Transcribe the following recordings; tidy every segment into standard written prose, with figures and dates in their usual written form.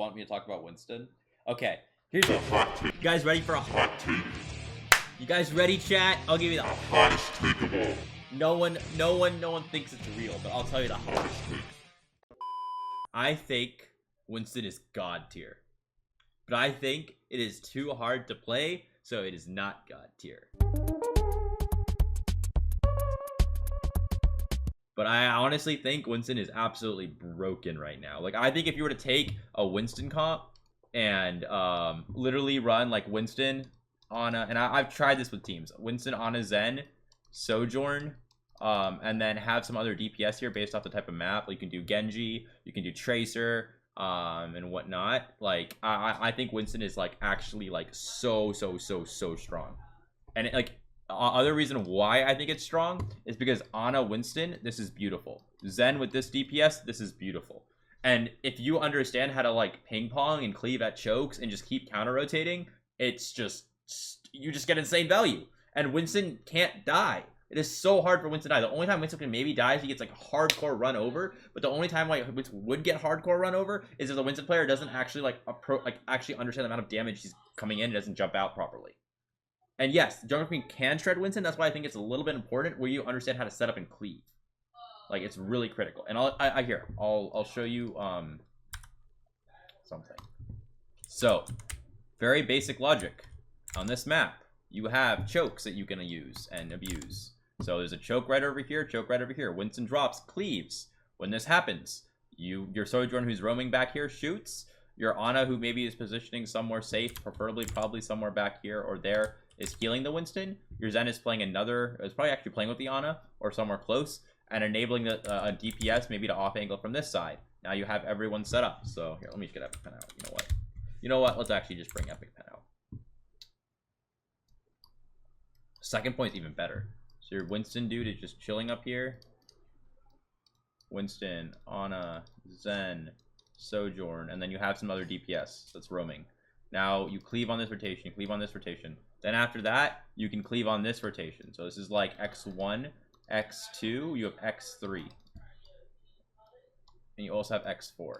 want me to talk about Winston? Okay, here's a hot take. You guys ready for a hot take? You guys ready, chat? I'll give you the hottest take of all. No one thinks it's real, but I'll tell you the hottest take. I think Winston is god tier, but I think it is too hard to play, so it is not god tier. But I honestly think Winston is absolutely broken right now. Like, I think if you were to take a Winston comp and literally run like Winston on a, and I've tried this with teams, Winston on a Zen, Sojourn, and then have some other DPS here based off the type of map. Like, you can do Genji, you can do Tracer, and whatnot. Like, I think Winston is like actually like so strong. And like, other reason why I think it's strong is because Ana Winston, this is beautiful. Zen with this DPS, this is beautiful. And if you understand how to like ping pong and cleave at chokes and just keep counter rotating, it's just, you just get insane value. And Winston can't die. It is so hard for Winston to die. The only time Winston can maybe die is he gets like a hardcore run over. But the only time like Winston would get hardcore run over is if the Winston player doesn't actually like actually understand the amount of damage he's coming in and doesn't jump out properly. And yes, Jungle Queen can shred Winston. That's why I think it's a little bit important where you understand how to set up and cleave. Like, it's really critical. And I'll show you something. So, very basic logic. On this map, you have chokes that you can use and abuse. So there's a choke right over here, choke right over here. Winston drops, cleaves. When this happens, your Sojourn who's roaming back here shoots. Your Ana, who maybe is positioning somewhere safe, probably somewhere back here or there, is healing the Winston. Your Zen is playing is probably actually playing with the Ana or somewhere close and enabling a DPS maybe to off angle from this side. Now you have everyone set up. So here, let me just get Epic Pen out. You know what? Let's actually just bring Epic Pen out. Second point is even better. So your Winston dude is just chilling up here. Winston, Ana, Zen, Sojourn, and then you have some other DPS that's roaming. Now you cleave on this rotation, cleave on this rotation. Then after that, you can cleave on this rotation. So this is like X1, X2, you have X3. And you also have X4.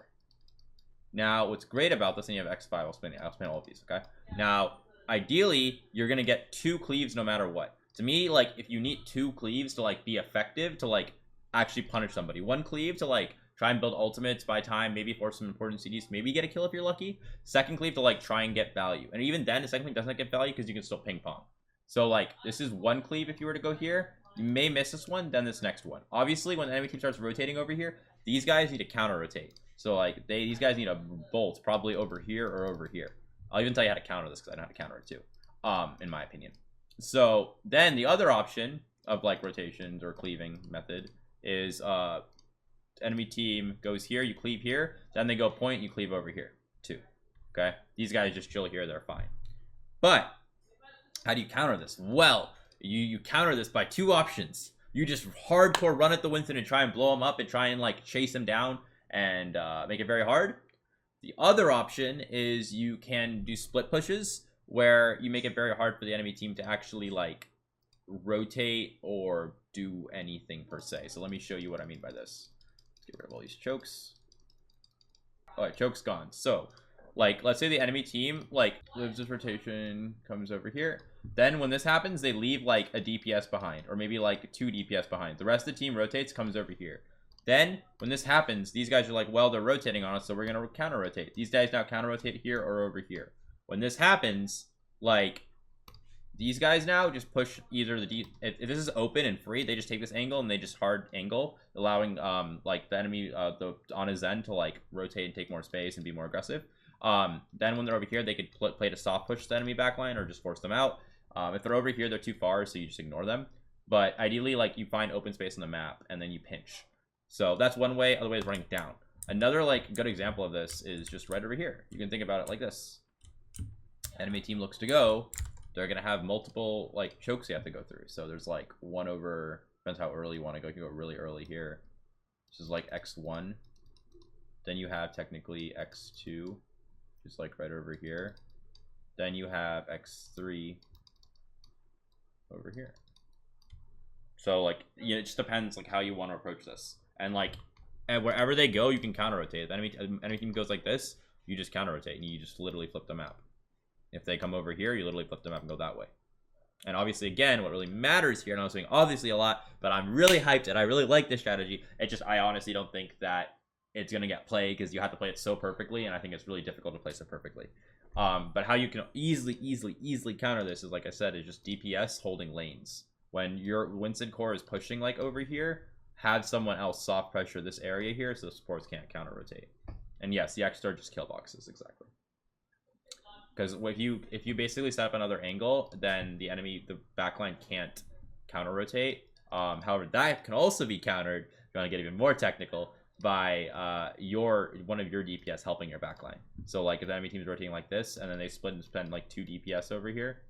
Now, what's great about this, and you have X5, I'll explain all of these, okay? Now, ideally, you're gonna get 2 cleaves no matter what. To me, like, if you need 2 cleaves to like be effective, to like actually punish somebody. 1 cleave to like try and build ultimates, buy time, maybe force some important CDs, maybe get a kill if you're lucky. Second cleave to like try and get value. And even then, the second cleave doesn't get value because you can still ping pong. So like, this is 1 cleave if you were to go here. You may miss this one, then this next one. Obviously, when the enemy team starts rotating over here, these guys need to counter rotate. So like, these guys need a bolt probably over here or over here. I'll even tell you how to counter this because I know how to counter it too, in my opinion. So then the other option of like rotations or cleaving method is enemy team goes here, you cleave here, then they go point, you cleave over here too. Okay, these guys just chill here, they're fine. But how do you counter this? Well, you counter this by 2 options. You just hardcore run at the Winston and try and blow him up and try and like chase him down and make it very hard. The other option is you can do split pushes where you make it very hard for the enemy team to actually like rotate or do anything per se. So let me show you what I mean by this. Let's get rid of all these chokes. All right, choke's gone. So like, let's say the enemy team like lives this rotation, comes over here. Then when this happens, they leave like a DPS behind, or maybe like 2 DPS behind. The rest of the team rotates, comes over here. Then when this happens, these guys are like, well, they're rotating on us, so we're gonna counter rotate. These guys now counter rotate here or over here. When this happens, like, these guys now just push either the if this is open and free, they just take this angle and they just hard angle, allowing like the enemy on his end to like rotate and take more space and be more aggressive. Then when they're over here, they could play to soft push the enemy backline or just force them out. If they're over here, they're too far, so you just ignore them. But ideally, like, you find open space on the map and then you pinch. So that's one way. Other way is running it down. Another like good example of this is just right over here. You can think about it like this. Enemy team looks to go. They're gonna have multiple like chokes you have to go through. So there's like 1 over, depends how early you want to go. You can go really early here. This is like X1. Then you have technically X2, just like right over here. Then you have X3 over here. So like, you know, it just depends like how you want to approach this. And like, and wherever they go, you can counter rotate. If the enemy team goes like this, you just counter rotate and you just literally flip the map. If they come over here, you literally flip the map and go that way. And obviously, again, what really matters here, and I'm saying obviously a lot, but I'm really hyped and I really like this strategy. It's just, I honestly don't think that it's going to get played because you have to play it so perfectly, and I think it's really difficult to play so perfectly. But how you can easily counter this is, like I said, is just DPS holding lanes. When your Winston core is pushing like over here, have someone else soft pressure this area here so the supports can't counter rotate. And yes, the extra just kill boxes, exactly. Because if you basically set up another angle, then the backline can't counter rotate. However, that can also be countered, if you want to get even more technical, by one of your DPS helping your backline. So like if the enemy team is rotating like this, and then they split and spend like 2 DPS over here,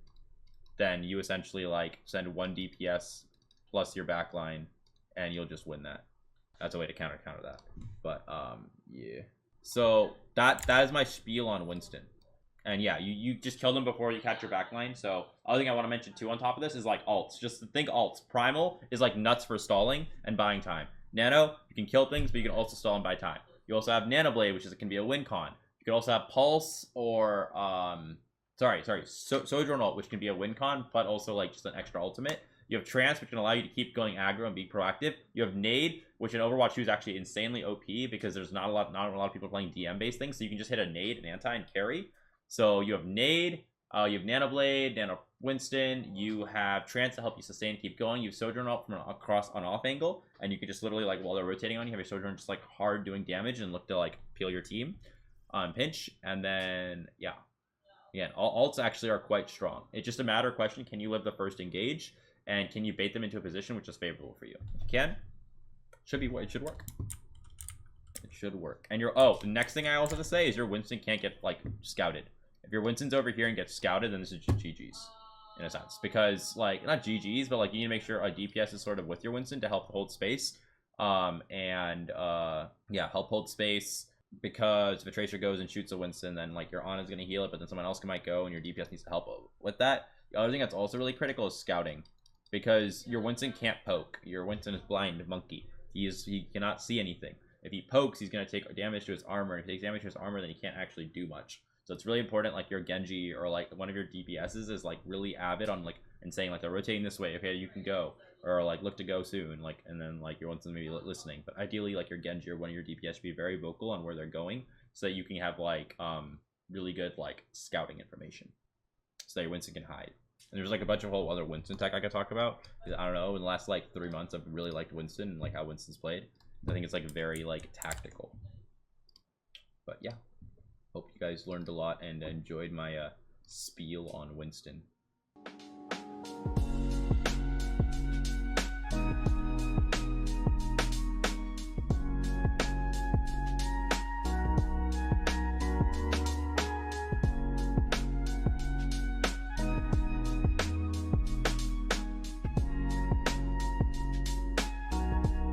then you essentially like send 1 DPS plus your backline, and you'll just win that. That's a way to counter that. But yeah. So that is my spiel on Winston. And yeah, you just kill them before you catch your backline. So other thing I want to mention too on top of this is like alts. Just think alts. Primal is like nuts for stalling and buying time. Nano, you can kill things, but you can also stall and buy time. You also have Nano Blade, which can be a win con. You can also have Pulse or Sojourn ult, which can be a win con, but also like just an extra ultimate. You have Trance, which can allow you to keep going aggro and be proactive. You have Nade, which in Overwatch 2 is actually insanely OP because there's not a lot of people playing DM based things, so you can just hit a Nade, an anti, and carry. So you have Nade, you have Nano Blade, Nano Winston, you have Trance to help you sustain and keep going. You have Sojourn ult from an across on off angle, and you can just literally like while they're rotating on you, have your Sojourn just like hard doing damage and look to like peel your team on pinch. And then yeah, again, all alts actually are quite strong. It's just a matter of question: can you live the first engage, and can you bait them into a position which is favorable for you? If you can, it should work. It should work. And the next thing I also have to say is your Winston can't get like scouted. If your Winston's over here and gets scouted, then this is GG's in a sense, because like not GG's, but like you need to make sure a DPS is sort of with your Winston to help hold space. Yeah, help hold space, because if a Tracer goes and shoots a Winston, then like your Ana's gonna heal it, but then someone else might go and your DPS needs to help with that. The other thing that's also really critical is scouting, because your Winston can't poke. Your Winston is blind monkey. He cannot see anything. If he pokes, he's gonna take damage to his armor, and if he takes damage to his armor, then he can't actually do much. So it's really important, like your Genji or like one of your DPSs is like really avid on like and saying like they're rotating this way, okay, you can go, or like look to go soon, like, and then like your Winston maybe listening. But ideally, like your Genji or one of your DPS should be very vocal on where they're going, so that you can have like really good like scouting information, so that your Winston can hide. And there's like a bunch of whole other Winston tech I could talk about. I don't know, in the last like 3 months, I've really liked Winston and like how Winston's played. I think it's like very like tactical. But yeah. Hope you guys learned a lot and enjoyed my spiel on Winston.